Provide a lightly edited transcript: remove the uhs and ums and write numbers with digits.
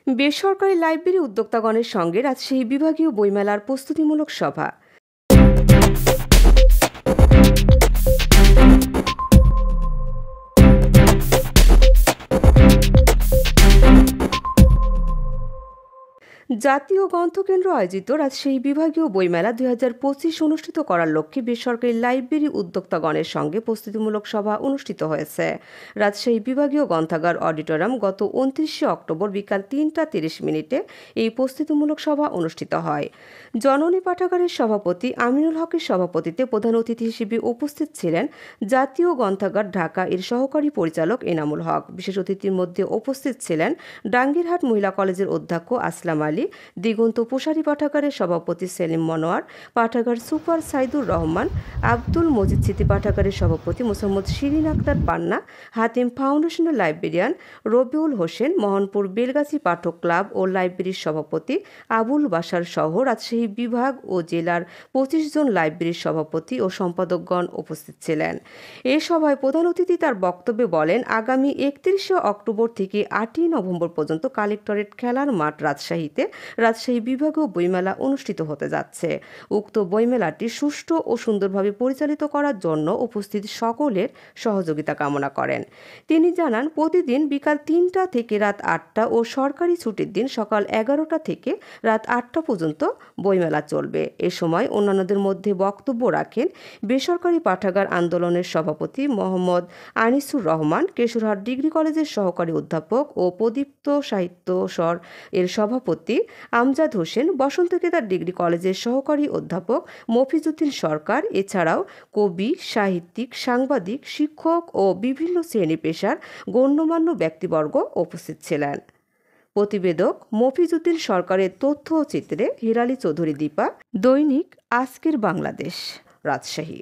বেসরকারি লাইব্রেরি উদ্যোক্তাগণের সঙ্গে রাজশাহী বিভাগীয় বইমেলার প্রস্তুতিমূলক সভা। জাতীয় গ্রন্থকেন্দ্র আয়োজিত রাজশাহী বিভাগীয় বইমেলা 2025 অনুষ্ঠিত করার লক্ষ্যে বেসরকারি লাইব্রেরি উদ্যোক্তাগণের সঙ্গে প্রস্তুতিমূলক সভা অনুষ্ঠিত হয়েছে। রাজশাহী বিভাগীয় গ্রন্থাগার অডিটোরিয়াম গত 29 অক্টোবর বিকাল 3:30 এই প্রস্তুতিমূলক সভা অনুষ্ঠিত হয়। জননী পাঠাগারের সভাপতি আমিনুল হকের সভাপতিত্বে প্রধান অতিথি হিসেবে উপস্থিত ছিলেন জাতীয় গ্রন্থাগার ঢাকা এর সহকারী পরিচালক এনামুল হক। বিশেষ অতিথির মধ্যে উপস্থিত ছিলেন ডাঙ্গিরহাট মহিলা কলেজের অধ্যক্ষ আসলাম আলী, দিগন্ত প্রসারী পাঠাগারের সভাপতি সেলিম মনোয়ার, পাঠাগার সুপার সাইদুর রহমান, আব্দুল মজিদ স্মৃতি পাঠাগারের সভাপতি মোসাম্মদ শিরিন আক্তার পান্না, হাতিম ফাউন্ডেশনের লাইব্রেরিয়ান রবিউল হোসেন, মোহনপুর বেলগাছি পাঠক ক্লাব ও লাইব্রেরির সভাপতি আবুল বাশার সহ রাজশাহী বিভাগ ও জেলার 25 জন লাইব্রেরির সভাপতি ও সম্পাদকগণ উপস্থিত ছিলেন। এ সভায় প্রধান অতিথি তার বক্তব্যে বলেন, আগামী 31 অক্টোবর থেকে 8 নভেম্বর পর্যন্ত কালেক্টরেট খেলার মাঠ রাজশাহীতে রাজশাহী বিভাগীয় বইমেলা অনুষ্ঠিত হতে যাচ্ছে। উক্ত বইমেলাটি সুষ্ঠু ও সুন্দরভাবে পরিচালিত করার জন্য উপস্থিত সকলের সহযোগিতা কামনা করেন। তিনি জানান, প্রতিদিন বিকাল 3টা থেকে রাত 8টা ও সরকারি ছুটির দিন সকাল 11টা থেকে রাত 8টা পর্যন্ত বইমেলা চলবে। এ সময় অন্যান্যদের মধ্যে বক্তব্য রাখেন বেসরকারি পাঠাগার আন্দোলনের সভাপতি মোহাম্মদ আনিসুর রহমান, কেশরহাট ডিগ্রি কলেজের সহকারী অধ্যাপক ও প্রদীপ্ত সাহিত্য স্বর এর সভাপতি আমজাদ হোসেন, বসন্তকেদার ডিগ্রি কলেজের সহকারী অধ্যাপক মফিজউদ্দিন সরকার। এছাড়াও কবি, সাহিত্যিক, সাংবাদিক, শিক্ষক ও বিভিন্ন শ্রেণী পেশার গণ্যমান্য ব্যক্তিবর্গ উপস্থিত ছিলেন। প্রতিবেদক মফিজউদ্দিন সরকারের তথ্য ও চিত্রে হিরালি চৌধুরী দীপা, দৈনিক আজকের বাংলাদেশ, রাজশাহী।